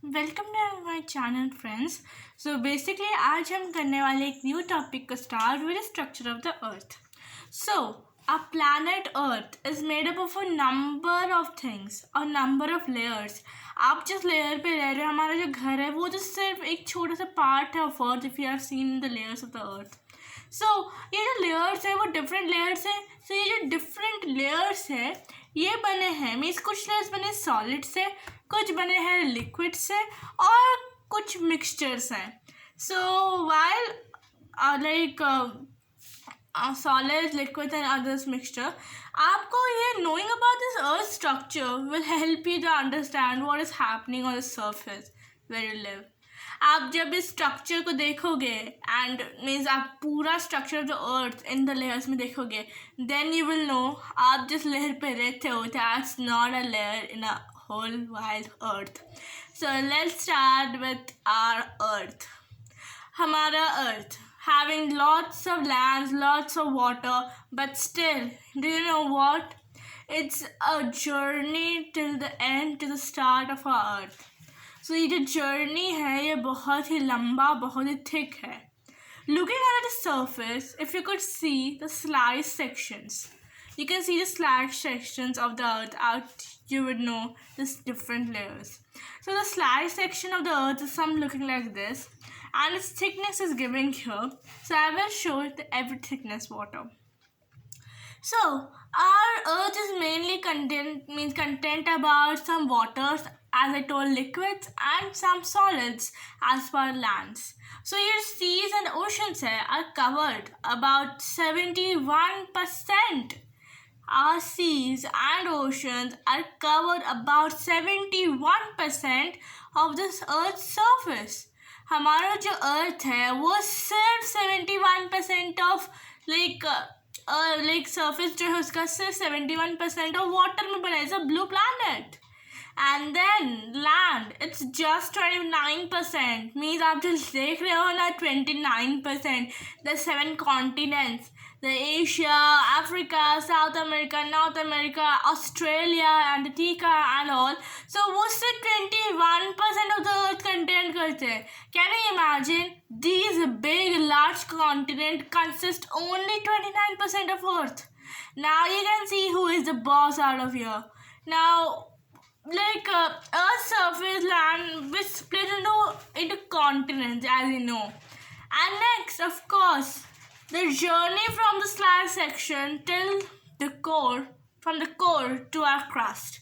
Welcome to my channel friends. So basically आज हम करने वाले एक न्यू टॉपिक का start with structure of the earth. So a planet earth is made up of a number of things और number of layers. आप जिस layer पे रह रहे हो, हमारा जो घर है वो तो सिर्फ एक छोटा सा पार्ट है of earth. If you have seen the layers of the earth, so ये जो लेयर्स है वो डिफरेंट लेयर्स है। सो ये जो डिफरेंट लेयर्स है ये बने हैं, मीन्स कुछ लेयर्स बने सॉलिड से, कुछ बने हैं लिक्विड से और कुछ मिक्सचर्स हैं। So while like solids, liquids and others mixture, आपको ये knowing about this earth structure will help you to understand what is happening on the surface where you live. आप जब इस स्ट्रक्चर को देखोगे एंड मीन्स आप पूरा structure of the earth in the layers में देखोगे, देन यू विल नो आप जिस लेयर पे रहते हो that's not a layer in a whole wide earth. So let's start with our earth. हमारा earth having lots of lands, lots of water, but still, do you know what? It's a journey till the end, to the start of our earth. So ये जो journey है ये बहुत ही लंबा, बहुत ही thick है. Looking at the surface, if you could see the slice sections, you can see the slice sections of the earth out. You would know this different layers. So the slice section of the earth is some looking like this, and its thickness is given here. So I will show the every thickness water. So our earth is mainly content about some waters, as I told, liquids and some solids as per lands. So your seas and oceans are covered about 71%. Our seas and oceans are covered about 71% of this earth's surface. हमारा जो अर्थ है वो सिर्फ 71% of like surface जो है उसका सिर्फ 71% of water में बना है। It's a blue planet. And then land it's just 29%। Means आप जो देख रहे हो ना 29%, the 7 continents, the Asia, Africa, South America, North America, Australia, Antarctica and all. So वो सिर्फ 21% of the earth content करते हैं. Can you imagine? These big large continent consist only 29% of earth. Now you can see who is the boss out of here. Now earth's surface land which split into continents, as you know. And next, of course, the journey from the slice section till the core, from the core to our crust.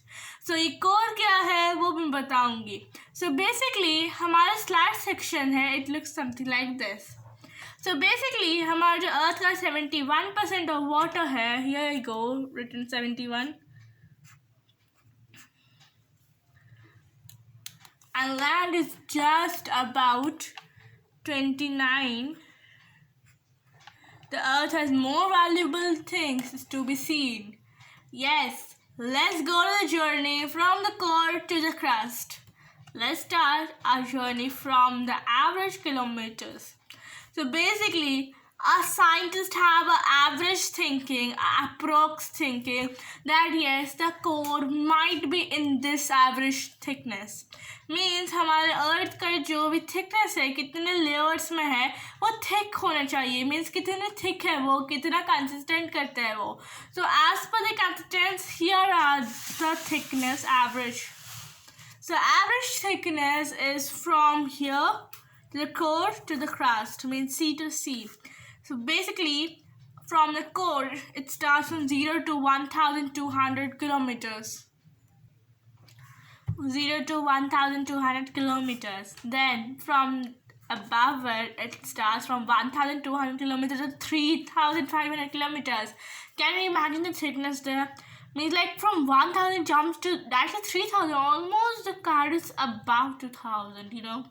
So ये core क्या है वो मैं बताऊंगी. So basically हमारा slice section है, it looks something like this. So basically हमारा जो earth का 71% of water है, here I go, written 71. And land is just about 29. The earth has more valuable things to be seen. Yes, let's go to the journey from the core to the crust. Let's start our journey from the average kilometers. So basically, a scientist have an average thinking, approx thinking that yes, the core might be in this average thickness. Means हमारे अर्थ का जो भी thickness है, कितने layers में है, वो thick होना चाहिए. मीन्स कितने थिक है वो, कितना कंसिस्टेंट करता है वो. So as per the consistence here are the thickness average. So average thickness is from here to the core to the crust, means sea to sea. So basically from the core it starts from 0 to 1200 kilometers. 0 to 1200 kilometers. Then from above it starts from 1200 kilometers to 3500 kilometers. Can you imagine the thickness there? Means like from 1000 jumps to that's a 3000. Almost the card is above 2000, you know.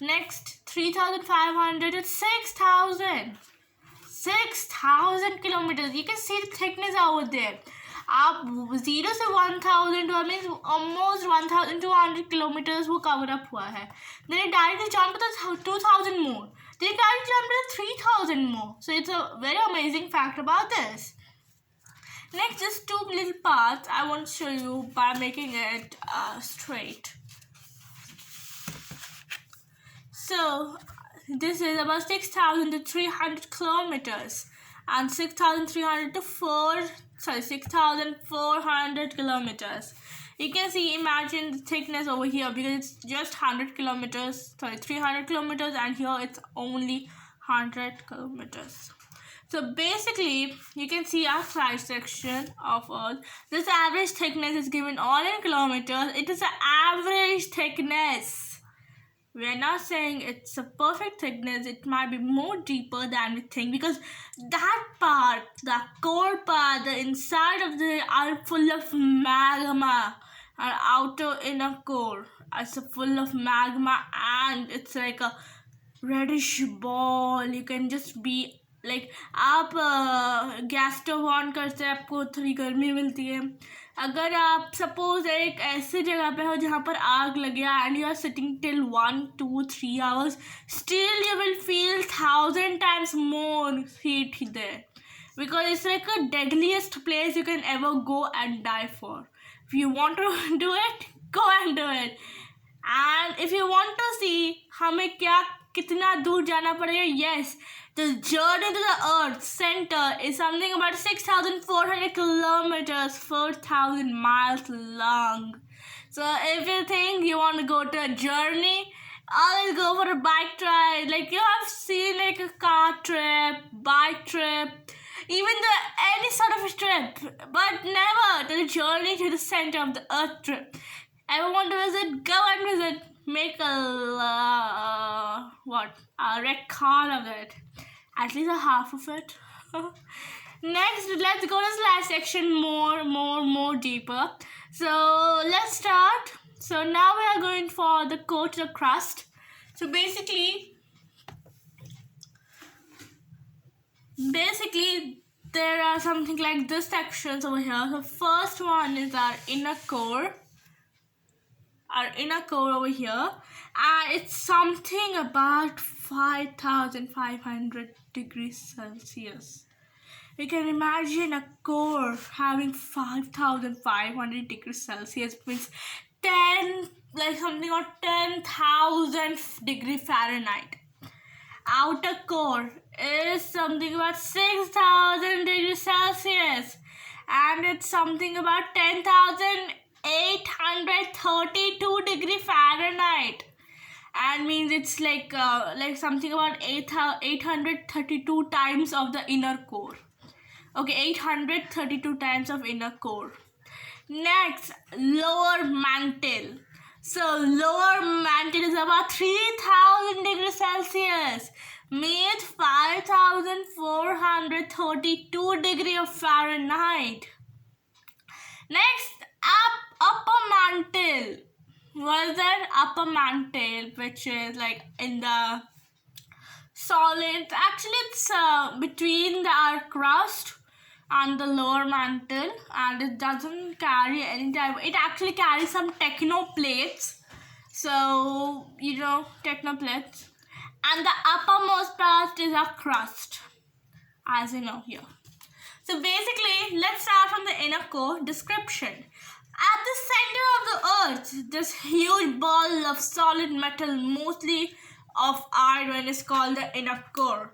Next 3500 to 6000. 6000 kilometers. You can see the thickness over there. आप 0 से 1000 means almost 1200 kilometres वो cover up हुआ है. Then it directly jump to 2000 more. Then it directly jump to 3000 more. So it's a very amazing fact about this. Next, just two little parts I want to show you by making it straight. So this is about 6,000 to 300 kilometers, and 6,300 to 6,400 kilometers. You can see, imagine the thickness over here, because it's just 100 kilometers, 300 kilometers, and here it's only 100 kilometers. So basically, you can see our cross section of Earth. This average thickness is given all in kilometers. It is an average thickness. We are not saying it's a perfect thickness. It might be more deeper than we think, because that part, the core part, the inside of the are full of magma. Our outer inner core is full of magma, and it's like a reddish ball. You can just be like, आप gas stove on करते हैं, आपको थोड़ी गर्मी मिलती है. अगर आप सपोज एक ऐसी जगह पे हो जहाँ पर आग लगे and you are sitting till 1, 2, 3 hours, still you will feel 1,000 times more heat there, because it's like a deadliest place you can ever go and die for. If you want to do it, go and do it. And if you want to see हमें क्या कितना दूर जाना पड़ेगा, yes, the journey to the Earth center is something about 6,400 kilometers, 4,000 miles long. So if you think you want to go to a journey, always go for a bike ride. Like, you have seen like a car trip, bike trip, even any sort of a trip, but never the journey to the center of the Earth trip. Ever want to visit? Go and visit. Make a record of it. At least a half of it. Next, let's go to slash section more deeper. So let's start. So now we are going for the core to the crust. So basically there are something like this sections over here. So first one is our inner core. Our inner core over here, and it's something about 5,500 degrees Celsius. You can imagine a core having 5,500 degrees Celsius, means 10,000 degree Fahrenheit. Outer core is something about 6,000 degrees Celsius, and it's something about 10,832 degree Fahrenheit, and means it's like something about 832 times of the inner core. Okay, 832 times of inner core. Next, lower mantle. So lower mantle is about 3,000 degrees Celsius, means 5,432 degree of Fahrenheit. Next, upper mantle. What is that? Upper mantle, which is like in the solid. Actually, it's between our crust and the lower mantle, and it doesn't carry any type. It actually carries some technoplates. So technoplates, and the uppermost part is our crust, as you know here. So basically, let's start from the inner core description. At the center of the Earth, this huge ball of solid metal, mostly of iron, is called the inner core.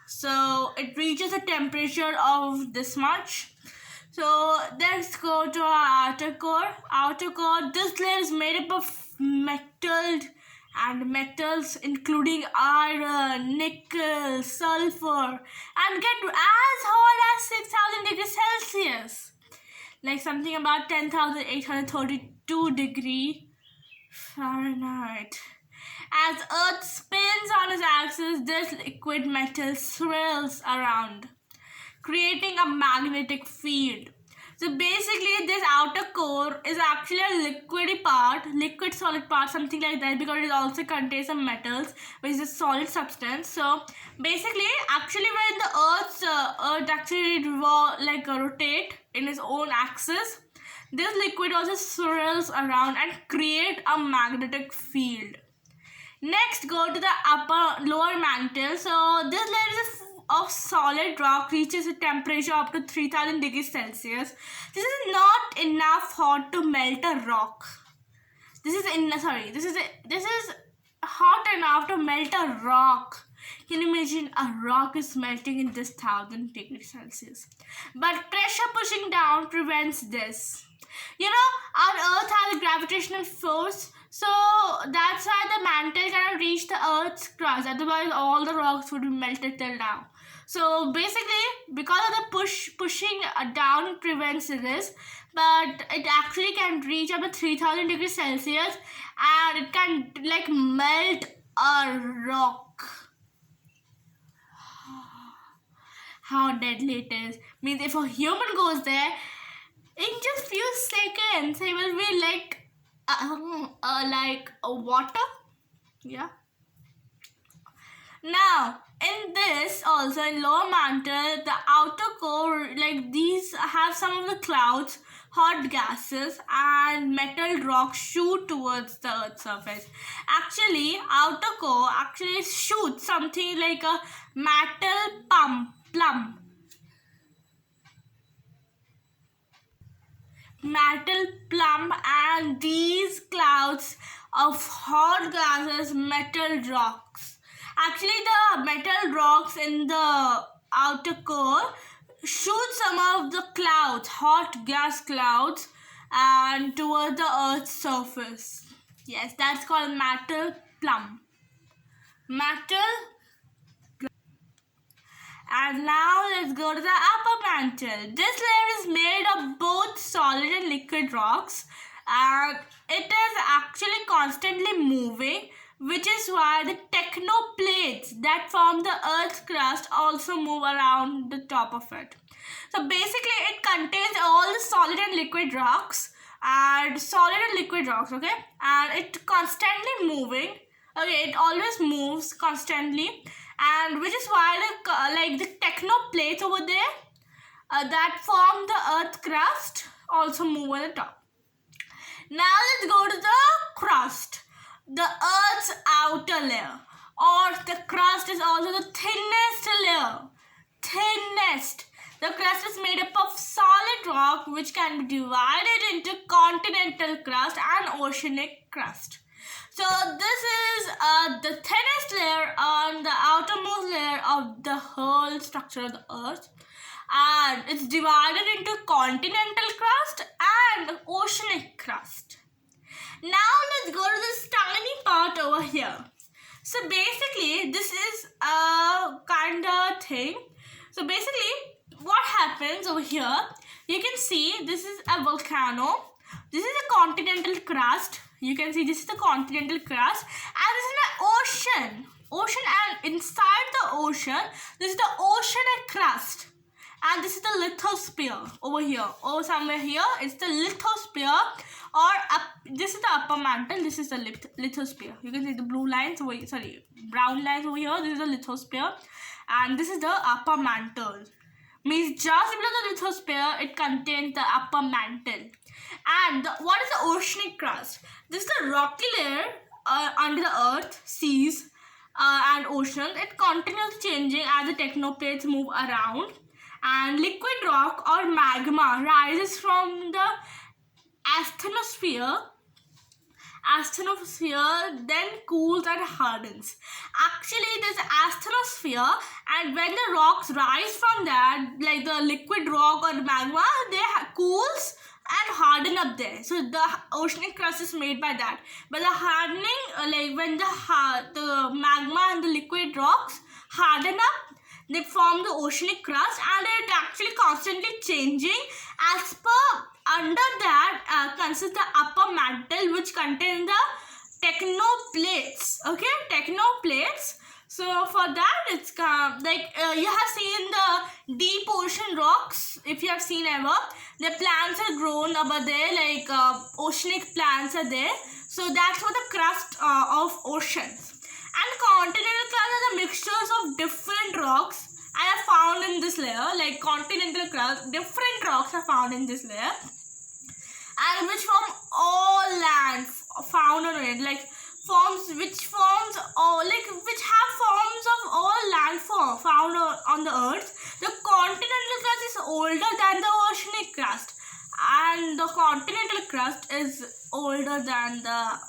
So it reaches a temperature of this much. So let's go to our outer core. Outer core, this layer is made up of metals including iron, nickel, sulfur, and get as hot as 6,000 degrees Celsius. Like something about 10,832 degree Fahrenheit. As Earth spins on its axis, this liquid metal swirls around, creating a magnetic field. So basically, this outer core is actually a liquid solid part, something like that, because it also contains some metals, which is a solid substance. So basically, actually, when the Earth actually rotate in its own axis, this liquid also swirls around and create a magnetic field. Next, go to the lower mantle. So this layer of solid rock reaches a temperature up to 3,000 degrees Celsius. This is not enough hot to melt a rock. This is hot enough to melt a rock. Can you imagine a rock is melting in this 1000 degrees Celsius? But pressure pushing down prevents this. You know, our Earth has a gravitational force, so that's why the mantle cannot reach the Earth's crust. Otherwise, all the rocks would be melted till now. So basically, because of the pushing down prevents this, but it actually can reach up to 3000 degrees Celsius, and it can like melt a rock. How deadly it is. Means if a human goes there, in just few seconds, he will be like water. Yeah. Now, in this also in lower mantle, the outer core, like these have some of the clouds, hot gases and metal rocks shoot towards the Earth's surface. Actually, outer core actually shoots something like a metal plum. Metal plum, and these clouds of hot gases, metal rocks. Actually, the metal rocks in the outer core shoot some of the clouds, hot gas clouds, and towards the Earth's surface. Yes, that's called metal plum. Metal. And now let's go to the upper mantle. This layer is made of both solid and liquid rocks, and it is actually constantly moving, which is why the technoplates that form the Earth's crust also move around the top of it. So basically, it contains all the solid and liquid rocks, okay, and it constantly moving. Okay, it always moves constantly, and which is why the technoplates over there that form the Earth crust also move on the top. Now let's go to the crust, the Earth's outer layer, or the crust is also the thinnest layer. Thinnest. The crust is made up of solid rock, which can be divided into continental crust and oceanic crust. So this is the thinnest layer on the outermost layer of the whole structure of the Earth, and it's divided into continental crust and oceanic crust. Now let's go to this tiny part over here. So basically, this is a kind of thing. So basically, what happens over here, you can see this is a volcano. This is a continental crust. You can see this is the continental crust, and this is an ocean, and inside the ocean, this is the oceanic crust, and this is the lithosphere over here, or somewhere here. It's the lithosphere, or this is the upper mantle. This is the lithosphere. You can see the blue lines over here, brown lines over here. This is the lithosphere, and this is the upper mantle. Means just below the lithosphere, it contains the upper mantle. And what is the oceanic crust? This is the rocky layer under the earth, seas, and oceans. It continues changing as the technoplates move around. And liquid rock or magma rises from the asthenosphere, then cools and hardens. Actually, there's asthenosphere, and when the rocks rise from that, like the liquid rock or magma, they cools and harden up there. So the oceanic crust is made by that. But the hardening, like when the magma and the liquid rocks harden up, they form the oceanic crust, and it actually constantly changing. As per under that consists the upper mantle, which contains the technoplates. Okay, technoplates. So for that, it's you have seen the deep ocean rocks. If you have seen ever, the plants are grown over there, like oceanic plants are there. So that's what the crust of oceans. And continental crust are the mixtures of different rocks and are found in this layer. Like continental crust, different rocks are found in this layer, and which form all land found on it, like which have forms of all landform found on the earth. The continental crust is older than the oceanic crust, and the continental crust is older than the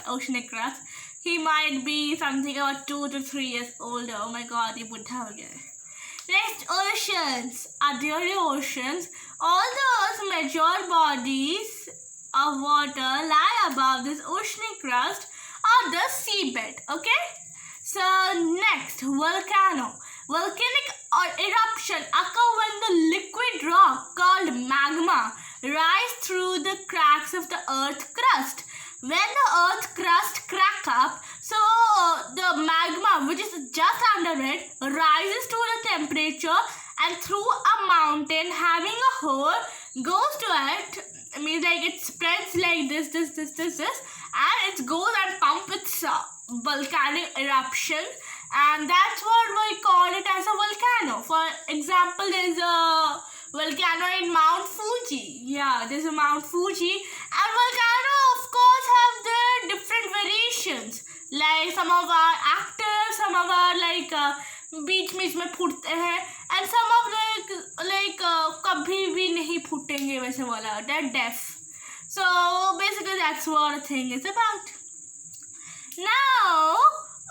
oceanic crust. He might be something about 2 to 3 years older. Oh my god, he would have again. Next, oceans. Are there any oceans? All the Earth's major bodies of water lie above this oceanic crust or the seabed. Okay? So next, volcano. Volcanic eruption occur when the liquid rock called magma rise through the cracks of the earth crust. When the earth crust crack up, so the magma which is just under it rises to the temperature and through a mountain having a hole goes to it. I mean, like it spreads like this, and it goes and pumps its volcanic eruption, and that's what we call it as a volcano. For example, there's a volcano in Mount Fuji. Yeah, there's a Mount Fuji, and volcano of course have their different variations. Like some of our active, some of our like बीच में फूटते हैं, and some of like कभी भी नहीं फूटेंगे वैसे वाला. They're deaf. So basically that's what the thing is about. Now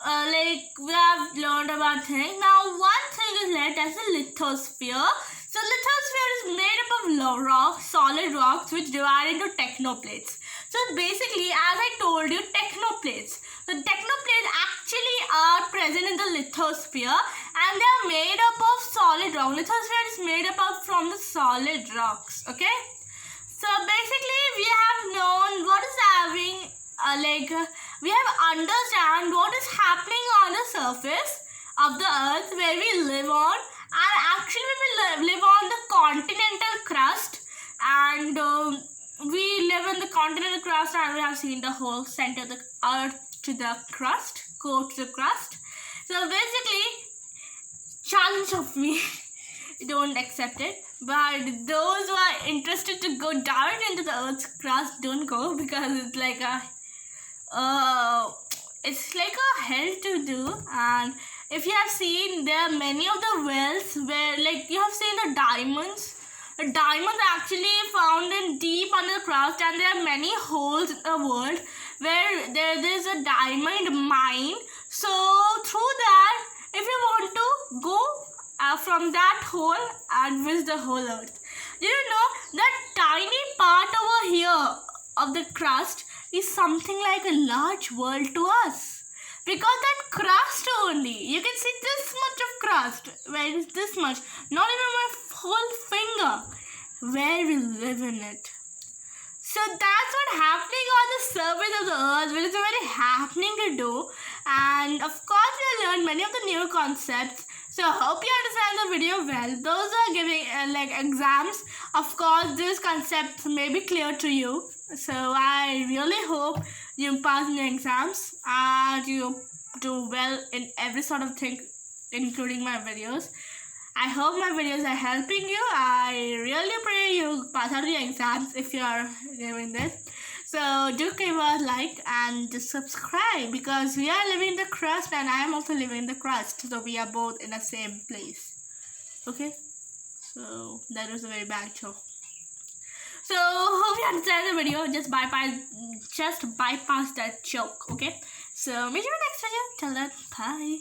like we have learned about things. Now one thing is left as a lithosphere. So lithosphere is made up of rocks, solid rocks, which divide into technoplates. So basically, as I told you, technoplates. So technoplates actually are present in the lithosphere, and they are made up of solid rock. Lithosphere is made up of from the solid rocks. Okay. So basically, we have known what is having we have understand what is happening on the surface of the earth where we live on, and actually we live on the continental crust, and we live in the continental crust, and we have seen the whole center of the earth to the crust, go to the crust. So basically, challenge of me. Don't accept it, but those who are interested to go down into the earth's crust, don't go, because it's like a hell to do. And if you have seen, there are many of the wells where like you have seen the diamonds. The diamonds are actually found in deep under the crust, and there are many holes in the world where there is a diamond mine. So through that, if you want to go from that hole and visit the whole earth, you know that tiny part over here of the crust is something like a large world to us, because that crust only, you can see this much of crust, where is this much, not even my whole finger, where we live in it. So that's what happening on the surface of the earth, which is very happening to do. And of course we learned many of the new concepts. So I hope you understand the video well. Those who are giving like exams, of course these concepts may be clear to you. So I really hope you pass in your exams and you do well in every sort of thing, including my videos. I hope my videos are helping you. I really pray you pass out your exams if you are doing this. So do give a like and subscribe, because we are living the crust and I am also living the crust. So we are both in the same place. Okay? So that was a very bad joke. So hope you understand the video. Just bypass that joke. Okay? So meet you next video. Till then, bye.